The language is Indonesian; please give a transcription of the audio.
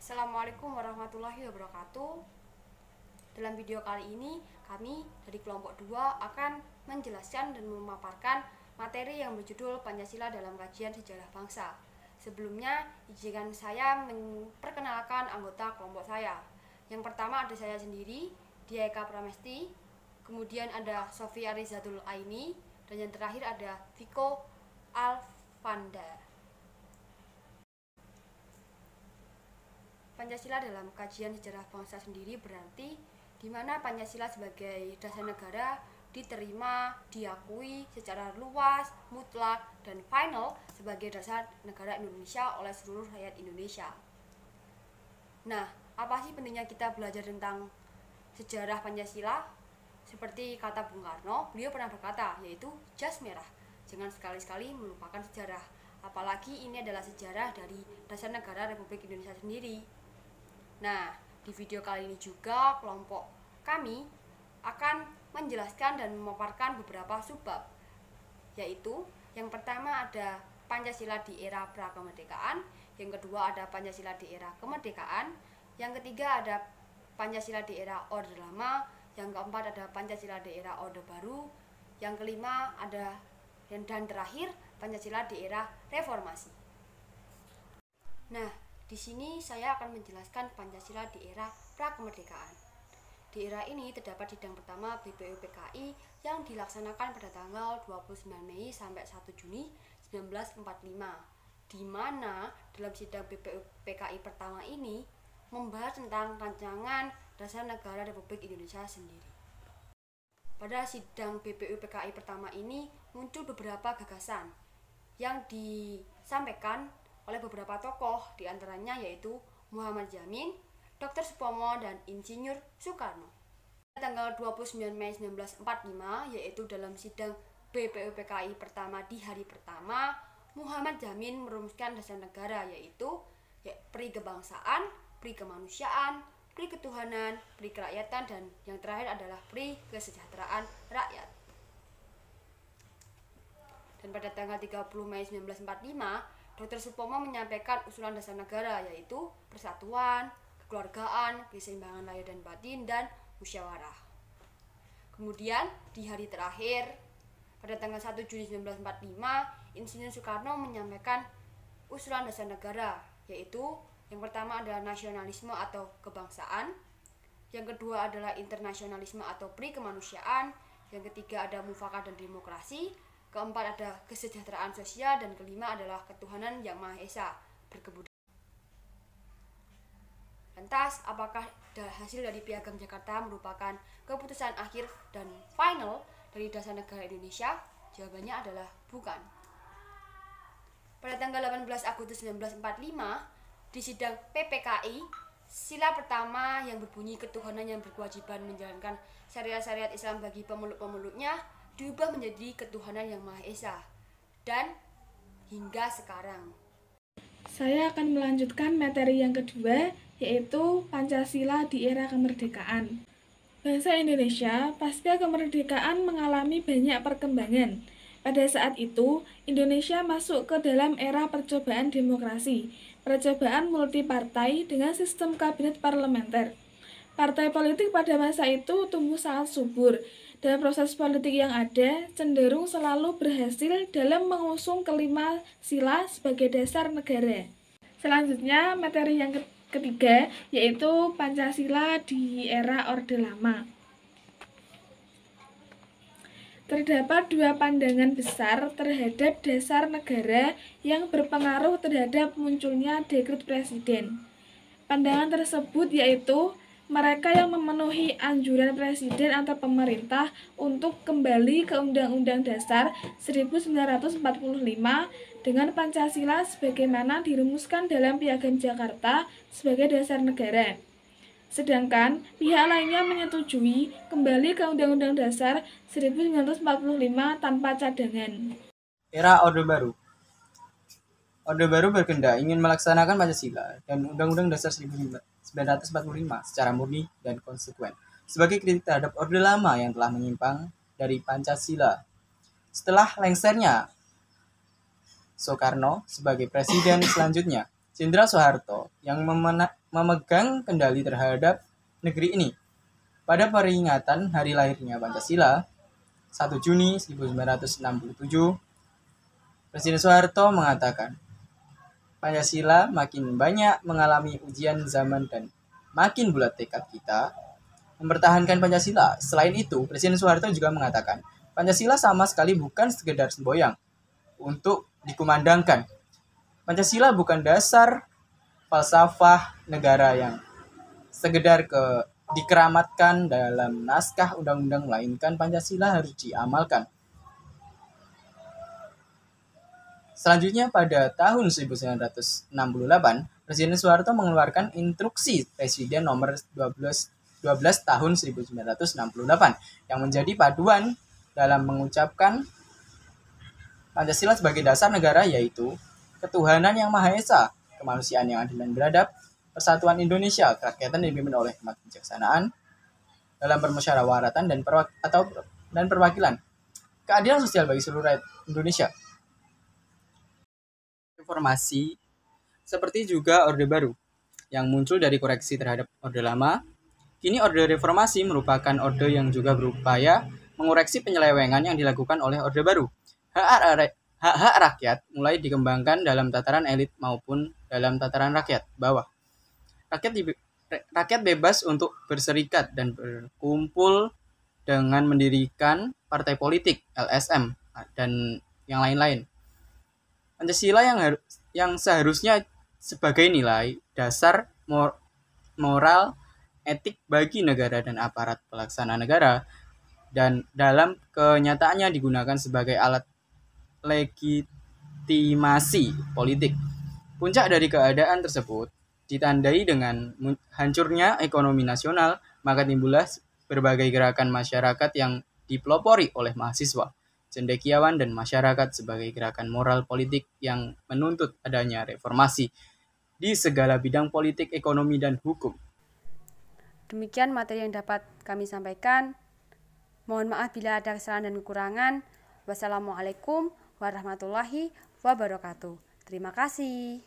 Assalamualaikum warahmatullahi wabarakatuh. Dalam video kali ini, kami dari kelompok 2 akan menjelaskan dan memaparkan materi yang berjudul Pancasila dalam Kajian Sejarah Bangsa. Sebelumnya, izinkan saya memperkenalkan anggota kelompok saya. Yang pertama ada saya sendiri, Dia Eka Pramesti, kemudian ada Sofia Rizatul Aini, dan yang terakhir ada Viko Alfanda. Pancasila dalam kajian sejarah bangsa sendiri berarti di mana Pancasila sebagai dasar negara diterima, diakui secara luas, mutlak, dan final sebagai dasar negara Indonesia oleh seluruh rakyat Indonesia. Nah, apa sih pentingnya kita belajar tentang sejarah Pancasila? Seperti kata Bung Karno, beliau pernah berkata, yaitu jas merah. Jangan sekali-sekali melupakan sejarah, apalagi ini adalah sejarah dari dasar negara Republik Indonesia sendiri. Nah, di video kali ini juga kelompok kami akan menjelaskan dan memaparkan beberapa subbab, yaitu yang pertama ada Pancasila di era prakemerdekaan, yang kedua ada Pancasila di era kemerdekaan, yang ketiga ada Pancasila di era Orde Lama, yang keempat ada Pancasila di era Orde Baru, yang kelima ada dan terakhir Pancasila di era Reformasi. Nah, di sini saya akan menjelaskan Pancasila di era prakemerdekaan. Di era ini terdapat sidang pertama BPUPKI yang dilaksanakan pada tanggal 29 Mei sampai 1 Juni 1945, di mana dalam sidang BPUPKI pertama ini membahas tentang rancangan dasar negara Republik Indonesia sendiri. Pada sidang BPUPKI pertama ini muncul beberapa gagasan yang disampaikan oleh beberapa tokoh, diantaranya yaitu Muhammad Jamin, Dr. Supomo, dan Insinyur Soekarno. Pada tanggal 29 Mei 1945, yaitu dalam sidang BPUPKI pertama di hari pertama, Muhammad Jamin merumuskan dasar negara yaitu pri kebangsaan, pri kemanusiaan, pri ketuhanan, pri kerakyatan, dan yang terakhir adalah pri kesejahteraan rakyat. Dan pada tanggal 30 Mei 1945, Dr. Supomo menyampaikan usulan dasar negara yaitu persatuan, kekeluargaan, keseimbangan lahir dan batin, dan musyawarah. Kemudian di hari terakhir pada tanggal 1 Juni 1945, Insinyur Soekarno menyampaikan usulan dasar negara yaitu yang pertama adalah nasionalisme atau kebangsaan, yang kedua adalah internasionalisme atau pri kemanusiaan, yang ketiga ada mufakat dan demokrasi, keempat ada kesejahteraan sosial, dan kelima adalah ketuhanan yang Maha Esa berkebudayaan. Lantas, apakah hasil dari Piagam Jakarta merupakan keputusan akhir dan final dari dasar negara Indonesia? Jawabannya adalah bukan. Pada tanggal 18 Agustus 1945, di sidang PPKI, sila pertama yang berbunyi ketuhanan yang berkewajiban menjalankan syariat-syariat Islam bagi pemeluk-pemeluknya diubah menjadi ketuhanan yang Maha Esa, dan hingga sekarang. Saya akan melanjutkan materi yang kedua, yaitu Pancasila di era kemerdekaan. Bangsa Indonesia pasca kemerdekaan mengalami banyak perkembangan. Pada saat itu, Indonesia masuk ke dalam era percobaan demokrasi, percobaan multipartai dengan sistem kabinet parlementer. Partai politik pada masa itu tumbuh sangat subur, dan proses politik yang ada cenderung selalu berhasil dalam mengusung kelima sila sebagai dasar negara. Selanjutnya, materi yang ketiga, yaitu Pancasila di era Orde Lama. Terdapat dua pandangan besar terhadap dasar negara yang berpengaruh terhadap munculnya dekret presiden. Pandangan tersebut yaitu mereka yang memenuhi anjuran presiden atau pemerintah untuk kembali ke Undang-Undang Dasar 1945 dengan Pancasila sebagaimana dirumuskan dalam Piagam Jakarta sebagai dasar negara. Sedangkan pihak lainnya menyetujui kembali ke Undang-Undang Dasar 1945 tanpa cadangan. Era Orde Baru. Orde Baru berkehendak ingin melaksanakan Pancasila dan Undang-Undang Dasar 1945 secara murni dan konsekuen sebagai kritik terhadap Orde Lama yang telah menyimpang dari Pancasila. Setelah lengsernya Soekarno sebagai presiden selanjutnya, Jenderal Soeharto yang memegang kendali terhadap negeri ini. Pada peringatan hari lahirnya Pancasila, 1 Juni 1967, Presiden Soeharto mengatakan, Pancasila makin banyak mengalami ujian zaman dan makin bulat tekad kita mempertahankan Pancasila. Selain itu, Presiden Soeharto juga mengatakan, Pancasila sama sekali bukan sekedar semboyan untuk dikumandangkan. Pancasila bukan dasar falsafah negara yang sekedar dikeramatkan dalam naskah undang-undang, melainkan Pancasila harus diamalkan. Selanjutnya pada tahun 1968, Presiden Soeharto mengeluarkan Instruksi Presiden nomor 12 tahun 1968 yang menjadi paduan dalam mengucapkan Pancasila sebagai dasar negara, yaitu ketuhanan yang Maha Esa, kemanusiaan yang adil dan beradab, persatuan Indonesia, kerakyatan yang dipimpin oleh hikmat kebijaksanaan dalam permusyawaratan dan perwakilan, keadilan sosial bagi seluruh rakyat Indonesia. Reformasi seperti juga Orde Baru yang muncul dari koreksi terhadap Orde Lama. Kini Orde Reformasi merupakan orde yang juga berupaya mengoreksi penyelewengan yang dilakukan oleh Orde Baru. Hak-hak rakyat mulai dikembangkan dalam tataran elit maupun dalam tataran rakyat bawah. Rakyat bebas untuk berserikat dan berkumpul dengan mendirikan partai politik, LSM, dan yang lain-lain. Pancasila yang seharusnya sebagai nilai dasar moral etik bagi negara dan aparat pelaksana negara, dan dalam kenyataannya digunakan sebagai alat legitimasi politik. Puncak dari keadaan tersebut ditandai dengan hancurnya ekonomi nasional, maka timbullah berbagai gerakan masyarakat yang dipelopori oleh mahasiswa, cendekiawan, dan masyarakat sebagai gerakan moral politik yang menuntut adanya reformasi di segala bidang politik, ekonomi, dan hukum. Demikian materi yang dapat kami sampaikan. Mohon maaf bila ada kesalahan dan kekurangan. Wassalamualaikum warahmatullahi wabarakatuh. Terima kasih.